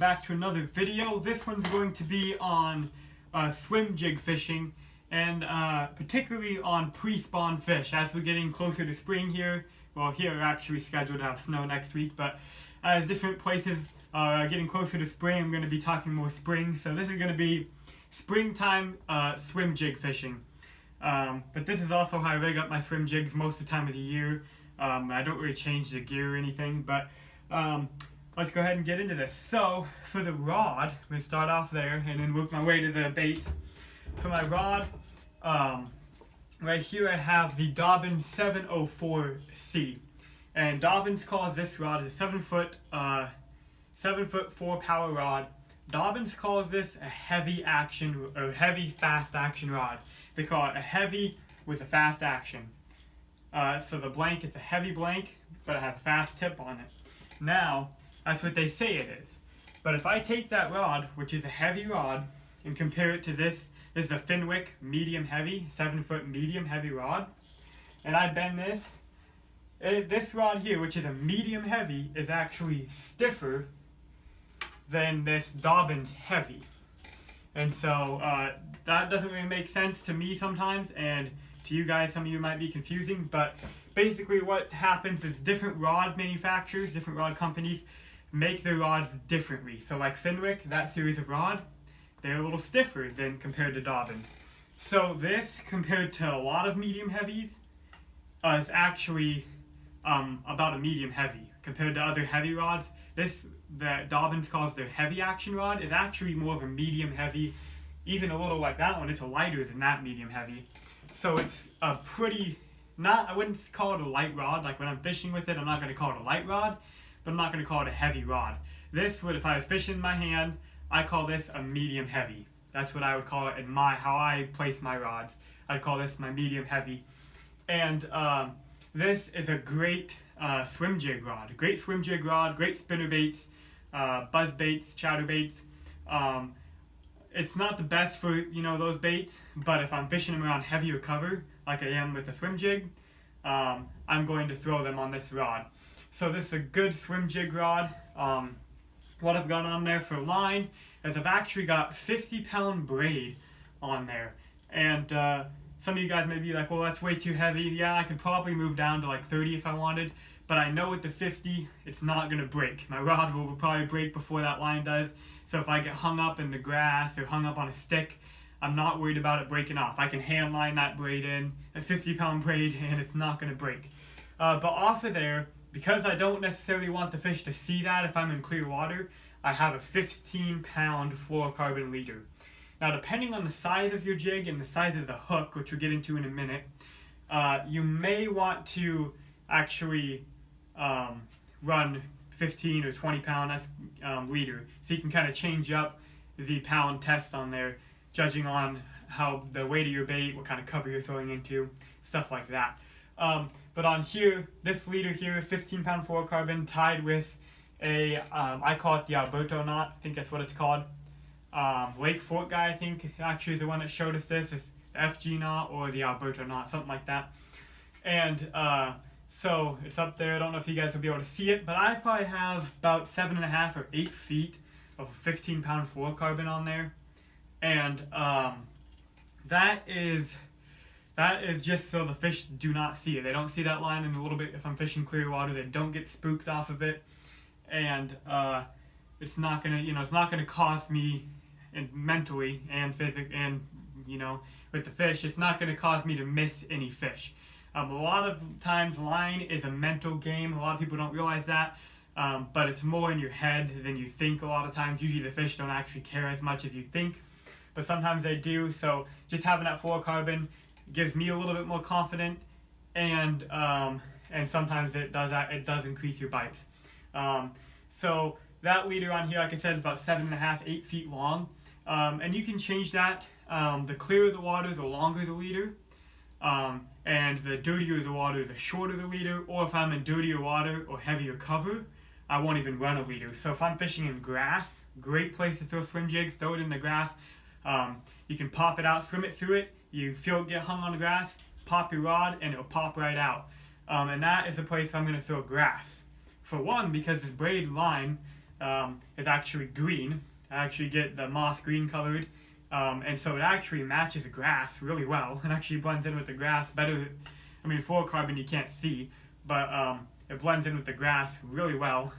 back to another video. This one's going to be on swim jig fishing, and particularly on pre-spawn fish. As we're getting closer to spring here, well, here we're actually scheduled to have snow next week, but as different places are getting closer to spring, I'm going to be talking more spring. So this is going to be springtime swim jig fishing. But this is also how I rig up my swim jigs most of the time of the year. I don't really change the gear or anything, but let's go ahead and get into this. So for the rod, I'm going to start off there and then work my way to the bait. For my rod, right here I have the Dobyns 704C, and Dobyns calls this rod a 7-foot 4-power rod. Dobyns calls this a heavy action or heavy fast action rod. They call it a heavy with a fast action. So the blank, it's a heavy blank, but it has a fast tip on it. Now, that's what they say it is. But if I take that rod, which is a heavy rod, and compare it to this is a Fenwick medium heavy, 7-foot medium heavy rod, and I bend this, this rod here, which is a medium heavy, is actually stiffer than this Dobyns heavy. And so that doesn't really make sense to me sometimes, and to you guys, some of you might be confusing, but basically what happens is different rod manufacturers, different rod companies make their rods differently. So like Fenwick, that series of rod, they're a little stiffer than compared to Dobyns. So this, compared to a lot of medium heavies, is actually about a medium heavy. Compared to other heavy rods, this, that Dobyns calls their heavy action rod, is actually more of a medium heavy. Even a little like that one, it's a lighter than that medium heavy. So it's a pretty, I wouldn't call it a light rod. Like when I'm fishing with it, I'm not going to call it a light rod, but I'm not going to call it a heavy rod. This would, if I was fishing in my hand, I call this a medium heavy. That's what I would call it in how I place my rods. I'd call this my medium heavy. And this is a great swim jig rod. Great swim jig rod, great spinner baits, buzz baits, chatter baits. It's not the best for, those baits, but if I'm fishing them around heavier cover, like I am with the swim jig, I'm going to throw them on this rod. So this is a good swim jig rod. What I've got on there for line is I've actually got 50-pound braid on there. And some of you guys may be like, well, that's way too heavy. Yeah, I could probably move down to like 30 if I wanted, but I know with the 50, it's not going to break. My rod will probably break before that line does. So if I get hung up in the grass or hung up on a stick, I'm not worried about it breaking off. I can hand line that braid in, a 50-pound braid, and it's not going to break. But off of there, because I don't necessarily want the fish to see that if I'm in clear water, I have a 15-pound fluorocarbon leader. Now, depending on the size of your jig and the size of the hook, which we'll get into in a minute, you may want to actually run 15 or 20-pound leader, so you can kind of change up the pound test on there, judging on how the weight of your bait, what kind of cover you're throwing into, stuff like that. But on here, this leader here, 15-pound fluorocarbon tied with a, I call it the Alberto knot, I think that's what it's called. Lake Fork guy, I think, actually is the one that showed us this. It's the FG knot or the Alberto knot, something like that. And so it's up there. I don't know if you guys will be able to see it, but I probably have about 7.5 or 8 feet of 15-pound fluorocarbon on there. And that is just so the fish do not see it. They don't see that line in a little bit. If I'm fishing clear water, they don't get spooked off of it. And it's not gonna, it's not gonna cost me, and mentally and physically, and with the fish, it's not gonna cause me to miss any fish. A lot of times, line is a mental game. A lot of people don't realize that, but it's more in your head than you think. A lot of times, usually the fish don't actually care as much as you think, but sometimes they do. So just having that fluorocarbon gives me a little bit more confident, and sometimes it does increase your bites. So that leader on here, like I said, is about 7.5, 8 feet long, and you can change that. The clearer the water, the longer the leader, and the dirtier the water, the shorter the leader. Or if I'm in dirtier water or heavier cover, I won't even run a leader. So if I'm fishing in grass, great place to throw swim jigs. Throw it in the grass. You can pop it out, swim it through it. You feel it get hung on the grass, pop your rod, and it'll pop right out. And that is the place I'm going to throw grass. For one, because this braided line is actually green. I actually get the moss green colored, and so it actually matches the grass really well. It actually blends in with the grass better. I mean, fluorocarbon you can't see, but it blends in with the grass really well,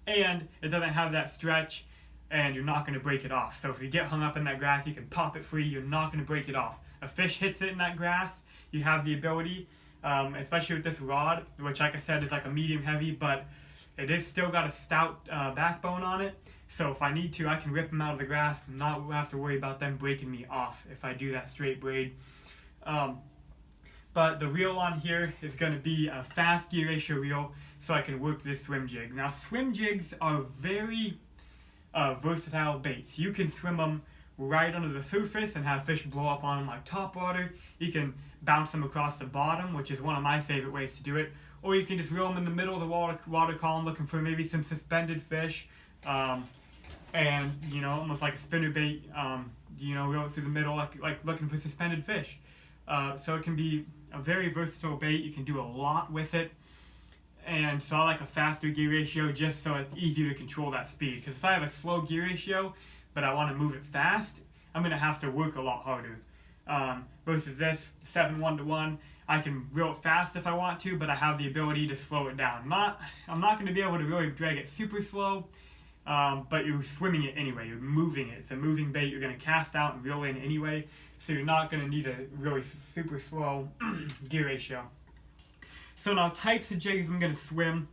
and it doesn't have that stretch, and you're not going to break it off. So if you get hung up in that grass, you can pop it free. You're not going to break it off. A fish hits it in that grass, you have the ability, especially with this rod, which like I said is like a medium heavy, but it is still got a stout backbone on it. So if I need to, I can rip them out of the grass and not have to worry about them breaking me off if I do that straight braid. But the reel on here is going to be a fast gear ratio reel so I can work this swim jig. Now swim jigs are very versatile baits. You can swim them right under the surface and have fish blow up on them like topwater. You can bounce them across the bottom, which is one of my favorite ways to do it. Or you can just reel them in the middle of the water column looking for maybe some suspended fish. And, you know, almost like a spinner bait, you know, reel it through the middle like looking for suspended fish. So it can be a very versatile bait. You can do a lot with it. And so I like a faster gear ratio just so it's easier to control that speed. Because if I have a slow gear ratio, but I want to move it fast, I'm going to have to work a lot harder. Versus this 7:1:1, I can reel it fast if I want to, but I have the ability to slow it down. I'm not going to be able to really drag it super slow, but you're swimming it anyway. You're moving it. It's a moving bait. You're going to cast out and reel in anyway, so you're not going to need a really super slow gear ratio. So now types of jigs I'm going to swim.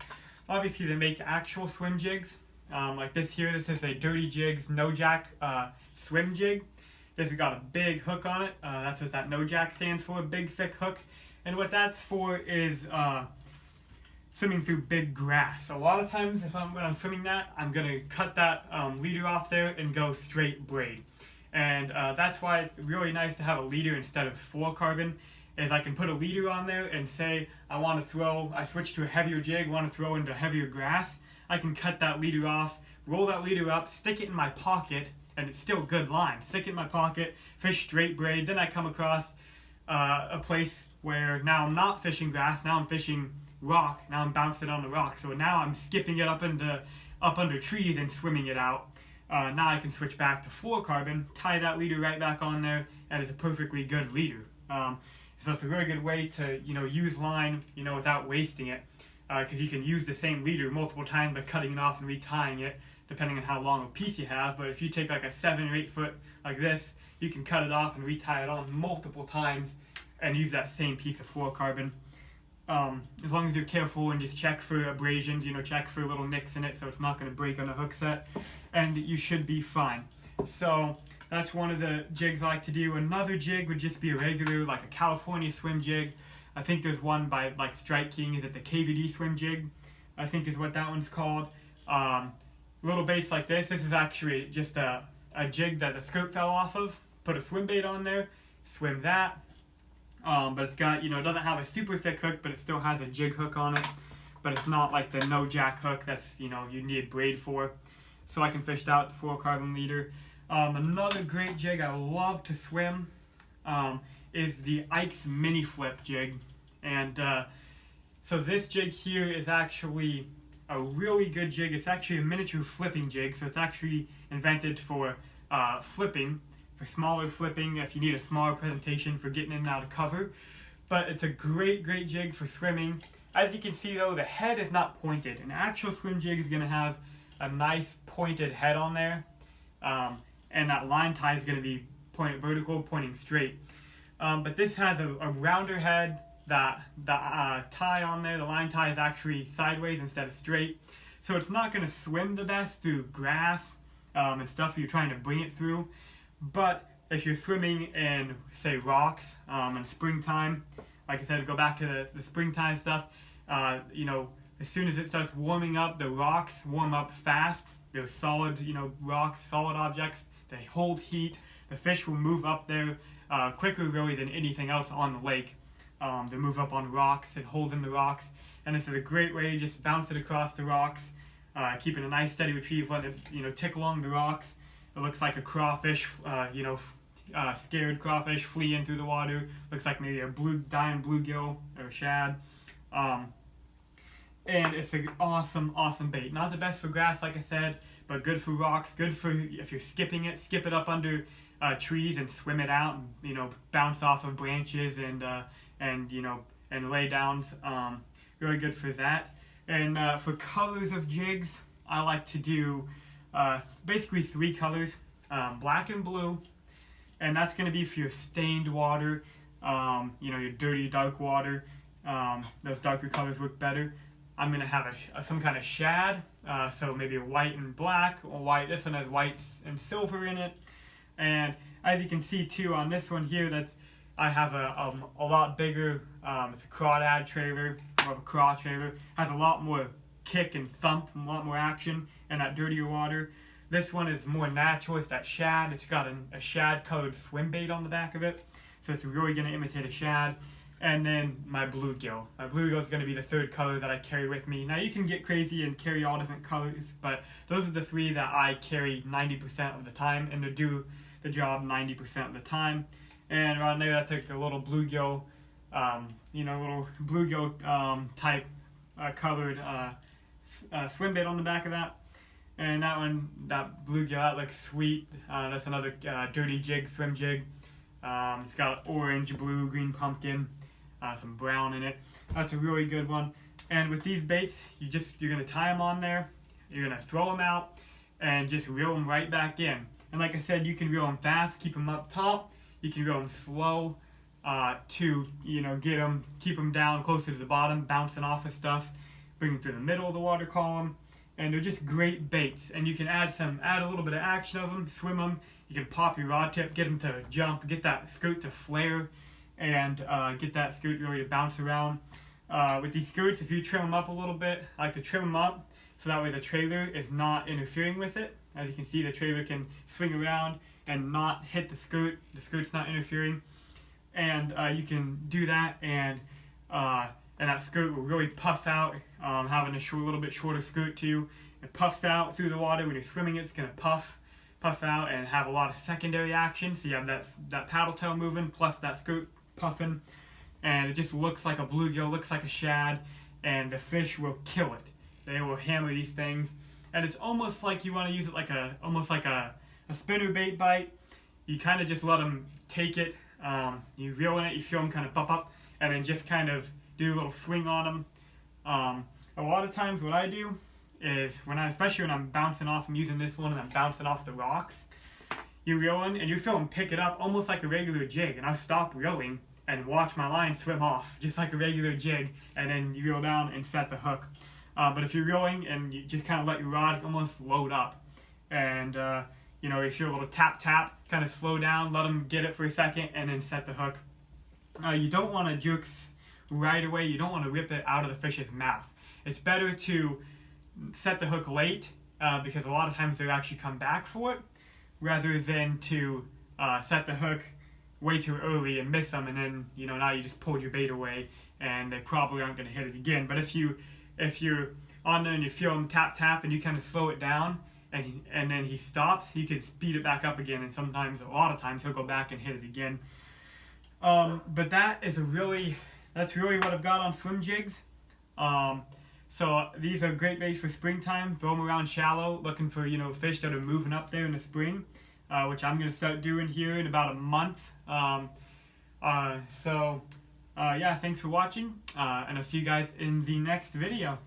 Obviously they make actual swim jigs. Like this here, this is a Dirty Jigs No Jack swim jig. This has got a big hook on it. That's what that No Jack stands for, big thick hook. And what that's for is swimming through big grass. A lot of times when I'm swimming that, I'm going to cut that leader off there and go straight braid. And that's why it's really nice to have a leader instead of fluorocarbon. Is I can put a leader on there and say I switch to a heavier jig, want to throw into heavier grass. I can cut that leader off, roll that leader up, stick it in my pocket, and it's still good line. Stick it in my pocket, fish straight braid. Then I come across a place where now I'm not fishing grass, now I'm fishing rock. Now I'm bouncing on the rock. So now I'm skipping it up under trees and swimming it out. Now I can switch back to fluorocarbon, tie that leader right back on there, and it's a perfectly good leader. So it's a really good way to, you know, use line, you know, without wasting it, because you can use the same leader multiple times by cutting it off and retying it, depending on how long of a piece you have. But if you take like a 7 or 8 foot like this, you can cut it off and retie it on multiple times and use that same piece of fluorocarbon. As long as you're careful and just check for abrasions, you know, check for little nicks in it so it's not going to break on the hook set, and you should be fine. So that's one of the jigs I like to do. Another jig would just be a regular, like a California swim jig. I think there's one by like Strike King. Is it the KVD swim jig? I think is what that one's called. Little baits like this. This is actually just a jig that the skirt fell off of. Put a swim bait on there, swim that. But it's got, you know, it doesn't have a super thick hook, but it still has a jig hook on it. But it's not like the No Jack hook that's, you know, you need braid for. So I can fish that with the fluorocarbon leader. Another great jig I love to swim is the Ike's Mini Flip jig. And so this jig here is actually a really good jig. It's actually a miniature flipping jig, so it's actually invented for flipping, for smaller flipping, if you need a smaller presentation for getting in and out of cover. But it's a great jig for swimming. As you can see though, the head is not pointed. An actual swim jig is going to have a nice pointed head on there. And that line tie is going to be pointed vertical, pointing straight. But this has a rounder head. The tie on there, the line tie is actually sideways instead of straight. So it's not going to swim the best through grass and stuff you're trying to bring it through. But if you're swimming in, say, rocks in springtime, like I said, go back to the springtime stuff, you know, as soon as it starts warming up, the rocks warm up fast. They're solid, you know, rocks, solid objects. They hold heat. The fish will move up there quicker, really, than anything else on the lake. They move up on rocks and hold in the rocks. And this is a great way to just bounce it across the rocks, keeping a nice steady retrieve, let it, you know, tick along the rocks. It looks like a crawfish, you know, scared crawfish flee in through the water. Looks like maybe a dying bluegill or shad. And it's an awesome bait. Not the best for grass, like I said, but good for rocks, good for if you're skipping it, skip it up under trees and swim it out, and bounce off of branches and lay downs. Really good for that. And for colors of jigs, I like to do basically 3 colors, black and blue, and that's going to be for your stained water, your dirty dark water. Those darker colors work better. I'm going to have some kind of shad, so maybe a white and black, or white. This one has white and silver in it. And as you can see too on this one here, I have a lot bigger, it's a crawdad trailer, more of a craw trailer, has a lot more kick and thump, and a lot more action, and that dirtier water. This one is more natural, it's that shad, it's got a shad colored swim bait on the back of it, so it's really going to imitate a shad. And then my bluegill. My bluegill is going to be the 3rd color that I carry with me. Now you can get crazy and carry all different colors, but those are the 3 that I carry 90% of the time, and they do the job 90% of the time. And around there, that's like a little bluegill, little bluegill type colored swim bait on the back of that. And that bluegill, that looks sweet. That's another dirty jig, swim jig. It's got orange, blue, green pumpkin, some brown in it. That's a really good one. And with these baits, you're gonna tie them on there, you're gonna throw them out, and just reel them right back in. And like I said, you can reel them fast, keep them up top. You can reel them slow to keep them down closer to the bottom, bouncing off of stuff, bring them through the middle of the water column. And they're just great baits. And you can add a little bit of action of them, swim them. You can pop your rod tip, get them to jump, get that skirt to flare, and get that skirt really to bounce around. With these skirts, if you trim them up a little bit, I like to trim them up so that way the trailer is not interfering with it. As you can see, the trailer can swing around and not hit the skirt. The skirt's not interfering. And you can do that, and that skirt will really puff out, having a little bit shorter skirt too. It puffs out through the water. When you're swimming, it's going to puff out and have a lot of secondary action. So you have that paddle tail moving plus that skirt puffing, and it just looks like a bluegill, looks like a shad, and the fish will kill it. They will hammer these things, and it's almost like you want to use it almost like a spinner bait bite. You kind of just let them take it. You reel in it, you feel them kind of pop up, and then just kind of do a little swing on them. A lot of times what I do is, especially when I'm bouncing off, I'm using this one and I'm bouncing off the rocks, you reel in and you feel them pick it up almost like a regular jig, and I stop reeling and watch my line swim off just like a regular jig, and then you reel down and set the hook. But if you're reeling and you just kind of let your rod almost load up, and you feel a little tap, kind of slow down, let them get it for a second, and then set the hook. You don't want to juke right away. You don't want to rip it out of the fish's mouth. It's better to set the hook late because a lot of times they'll actually come back for it, rather than to set the hook way too early and miss them, and then now you just pulled your bait away and they probably aren't going to hit it again. But if you're on there and you feel him tap and you kind of slow it down, and then he stops, he can speed it back up again, and a lot of times he'll go back and hit it again. But that's really what I've got on swim jigs. So these are great baits for springtime. Throw them around shallow, looking for fish that are moving up there in the spring, which I'm going to start doing here in about a month. Yeah, thanks for watching, and I'll see you guys in the next video.